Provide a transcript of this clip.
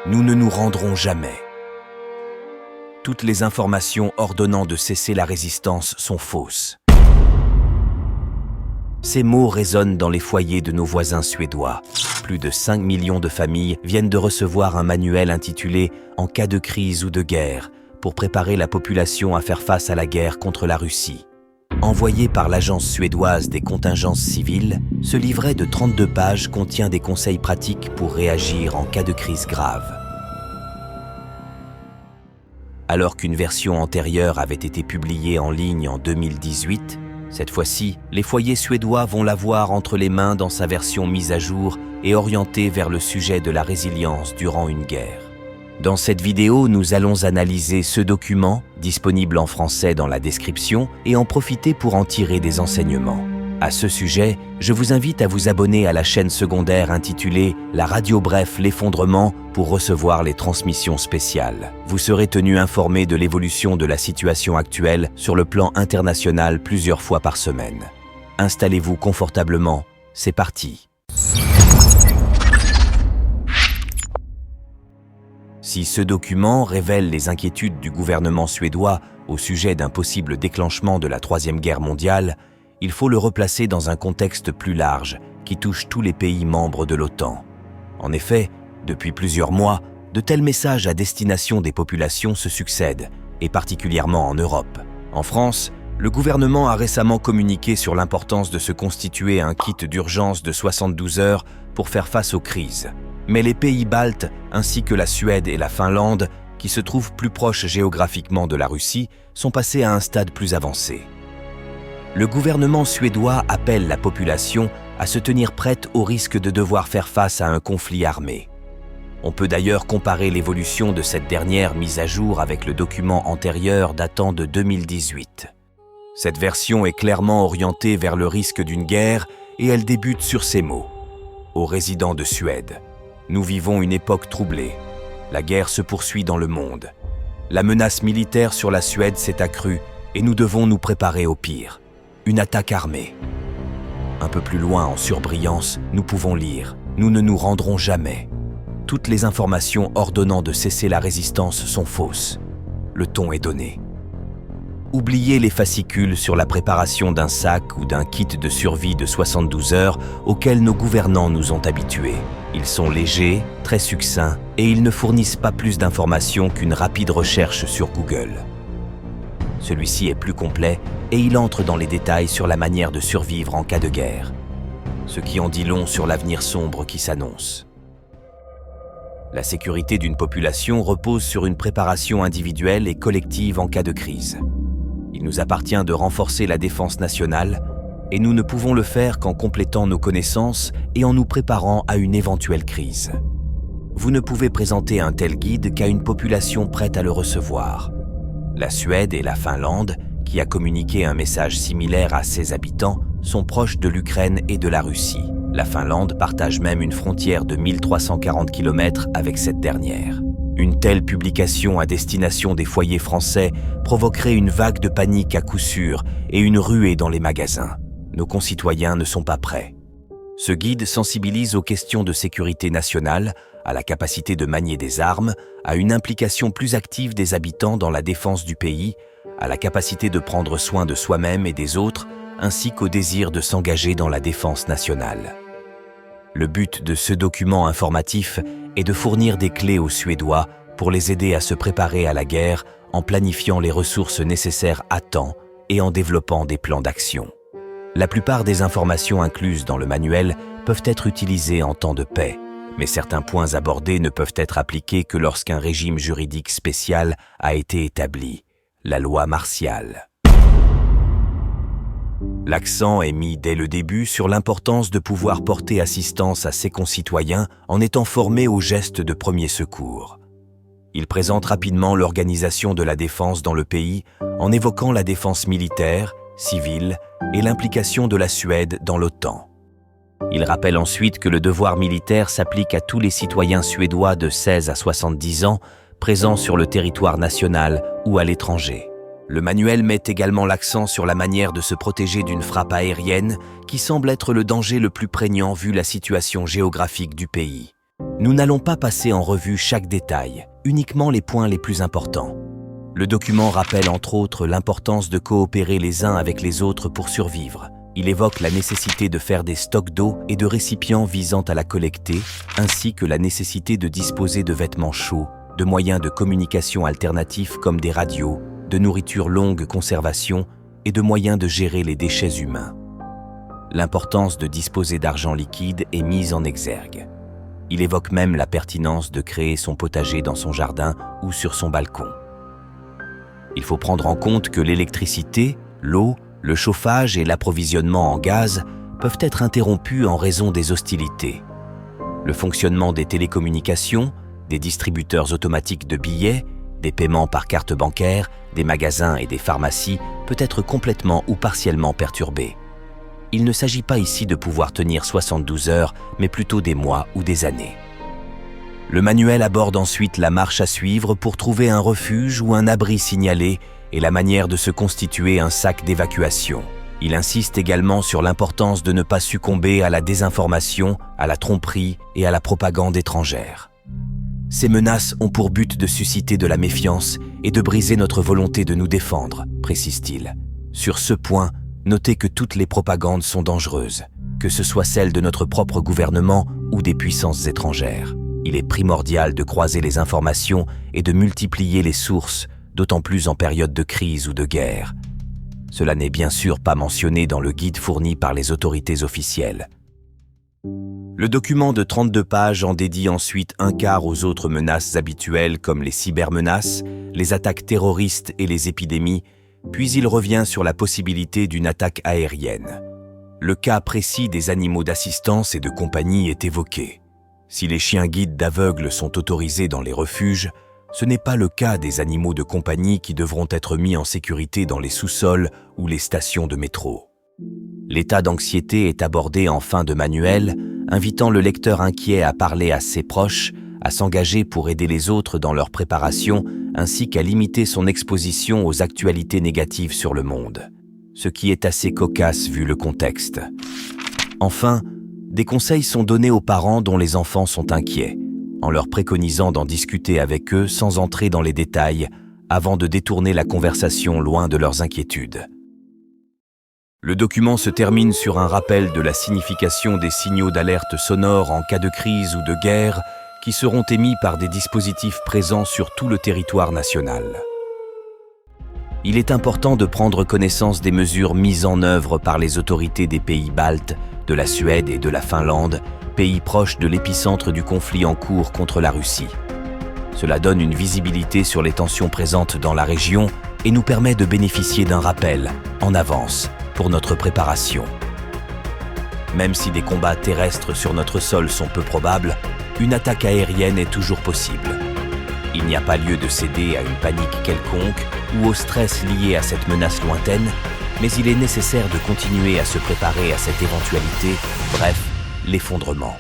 Nous ne nous rendrons jamais. Toutes les informations ordonnant de cesser la résistance sont fausses. Ces mots résonnent dans les foyers de nos voisins suédois. Plus de 5 millions de familles viennent de recevoir un manuel intitulé « En cas de crise ou de guerre » pour préparer la population à faire face à la guerre contre la Russie. Envoyé par l'agence suédoise des contingences civiles, ce livret de 32 pages contient des conseils pratiques pour réagir en cas de crise grave. Alors qu'une version antérieure avait été publiée en ligne en 2018, cette fois-ci, les foyers suédois vont l'avoir entre les mains dans sa version mise à jour et orientée vers le sujet de la résilience durant une guerre. Dans cette vidéo, nous allons analyser ce document, disponible en français dans la description, et en profiter pour en tirer des enseignements. À ce sujet, je vous invite à vous abonner à la chaîne secondaire intitulée « La radio bref l'effondrement » pour recevoir les transmissions spéciales. Vous serez tenu informé de l'évolution de la situation actuelle sur le plan international plusieurs fois par semaine. Installez-vous confortablement, c'est parti. Si ce document révèle les inquiétudes du gouvernement suédois au sujet d'un possible déclenchement de la Troisième Guerre mondiale, il faut le replacer dans un contexte plus large qui touche tous les pays membres de l'OTAN. En effet, depuis plusieurs mois, de tels messages à destination des populations se succèdent, et particulièrement en Europe. En France, le gouvernement a récemment communiqué sur l'importance de se constituer un kit d'urgence de 72 heures pour faire face aux crises. Mais les pays baltes, ainsi que la Suède et la Finlande, qui se trouvent plus proches géographiquement de la Russie, sont passés à un stade plus avancé. Le gouvernement suédois appelle la population à se tenir prête au risque de devoir faire face à un conflit armé. On peut d'ailleurs comparer l'évolution de cette dernière mise à jour avec le document antérieur datant de 2018. Cette version est clairement orientée vers le risque d'une guerre et elle débute sur ces mots. Aux résidents de Suède. Nous vivons une époque troublée. La guerre se poursuit dans le monde. La menace militaire sur la Suède s'est accrue et nous devons nous préparer au pire. Une attaque armée. Un peu plus loin en surbrillance, nous pouvons lire « Nous ne nous rendrons jamais ». Toutes les informations ordonnant de cesser la résistance sont fausses. Le ton est donné. Oubliez les fascicules sur la préparation d'un sac ou d'un kit de survie de 72 heures auxquels nos gouvernants nous ont habitués. Ils sont légers, très succincts et ils ne fournissent pas plus d'informations qu'une rapide recherche sur Google. Celui-ci est plus complet et il entre dans les détails sur la manière de survivre en cas de guerre, ce qui en dit long sur l'avenir sombre qui s'annonce. La sécurité d'une population repose sur une préparation individuelle et collective en cas de crise. Il nous appartient de renforcer la défense nationale et nous ne pouvons le faire qu'en complétant nos connaissances et en nous préparant à une éventuelle crise. Vous ne pouvez présenter un tel guide qu'à une population prête à le recevoir. La Suède et la Finlande, qui a communiqué un message similaire à ses habitants, sont proches de l'Ukraine et de la Russie. La Finlande partage même une frontière de 1340 km avec cette dernière. Une telle publication à destination des foyers français provoquerait une vague de panique à coup sûr et une ruée dans les magasins. Nos concitoyens ne sont pas prêts. Ce guide sensibilise aux questions de sécurité nationale, à la capacité de manier des armes, à une implication plus active des habitants dans la défense du pays, à la capacité de prendre soin de soi-même et des autres, ainsi qu'au désir de s'engager dans la défense nationale. Le but de ce document informatif est de fournir des clés aux Suédois pour les aider à se préparer à la guerre en planifiant les ressources nécessaires à temps et en développant des plans d'action. La plupart des informations incluses dans le manuel peuvent être utilisées en temps de paix, mais certains points abordés ne peuvent être appliqués que lorsqu'un régime juridique spécial a été établi, la loi martiale. L'accent est mis dès le début sur l'importance de pouvoir porter assistance à ses concitoyens en étant formé aux gestes de premier secours. Il présente rapidement l'organisation de la défense dans le pays en évoquant la défense militaire, civile et l'implication de la Suède dans l'OTAN. Il rappelle ensuite que le devoir militaire s'applique à tous les citoyens suédois de 16 à 70 ans présents sur le territoire national ou à l'étranger. Le manuel met également l'accent sur la manière de se protéger d'une frappe aérienne qui semble être le danger le plus prégnant vu la situation géographique du pays. Nous n'allons pas passer en revue chaque détail, uniquement les points les plus importants. Le document rappelle entre autres l'importance de coopérer les uns avec les autres pour survivre. Il évoque la nécessité de faire des stocks d'eau et de récipients visant à la collecter, ainsi que la nécessité de disposer de vêtements chauds, de moyens de communication alternatifs comme des radios, de nourriture longue conservation et de moyens de gérer les déchets humains. L'importance de disposer d'argent liquide est mise en exergue. Il évoque même la pertinence de créer son potager dans son jardin ou sur son balcon. Il faut prendre en compte que l'électricité, l'eau, le chauffage et l'approvisionnement en gaz peuvent être interrompus en raison des hostilités. Le fonctionnement des télécommunications, des distributeurs automatiques de billets, des paiements par carte bancaire, des magasins et des pharmacies peut être complètement ou partiellement perturbé. Il ne s'agit pas ici de pouvoir tenir 72 heures, mais plutôt des mois ou des années. Le manuel aborde ensuite la marche à suivre pour trouver un refuge ou un abri signalé et la manière de se constituer un sac d'évacuation. Il insiste également sur l'importance de ne pas succomber à la désinformation, à la tromperie et à la propagande étrangère. Ces menaces ont pour but de susciter de la méfiance et de briser notre volonté de nous défendre, précise-t-il. Sur ce point, notez que toutes les propagandes sont dangereuses, que ce soit celles de notre propre gouvernement ou des puissances étrangères. Il est primordial de croiser les informations et de multiplier les sources, d'autant plus en période de crise ou de guerre. Cela n'est bien sûr pas mentionné dans le guide fourni par les autorités officielles. Le document de 32 pages en dédie ensuite un quart aux autres menaces habituelles comme les cybermenaces, les attaques terroristes et les épidémies, puis il revient sur la possibilité d'une attaque aérienne. Le cas précis des animaux d'assistance et de compagnie est évoqué. Si les chiens guides d'aveugles sont autorisés dans les refuges, ce n'est pas le cas des animaux de compagnie qui devront être mis en sécurité dans les sous-sols ou les stations de métro. L'état d'anxiété est abordé en fin de manuel, invitant le lecteur inquiet à parler à ses proches, à s'engager pour aider les autres dans leur préparation, ainsi qu'à limiter son exposition aux actualités négatives sur le monde. Ce qui est assez cocasse vu le contexte. Enfin, des conseils sont donnés aux parents dont les enfants sont inquiets, en leur préconisant d'en discuter avec eux sans entrer dans les détails, avant de détourner la conversation loin de leurs inquiétudes. Le document se termine sur un rappel de la signification des signaux d'alerte sonore en cas de crise ou de guerre qui seront émis par des dispositifs présents sur tout le territoire national. Il est important de prendre connaissance des mesures mises en œuvre par les autorités des pays baltes, de la Suède et de la Finlande, pays proches de l'épicentre du conflit en cours contre la Russie. Cela donne une visibilité sur les tensions présentes dans la région et nous permet de bénéficier d'un rappel, en avance, pour notre préparation. Même si des combats terrestres sur notre sol sont peu probables, une attaque aérienne est toujours possible. Il n'y a pas lieu de céder à une panique quelconque ou au stress lié à cette menace lointaine, mais il est nécessaire de continuer à se préparer à cette éventualité, bref, l'effondrement.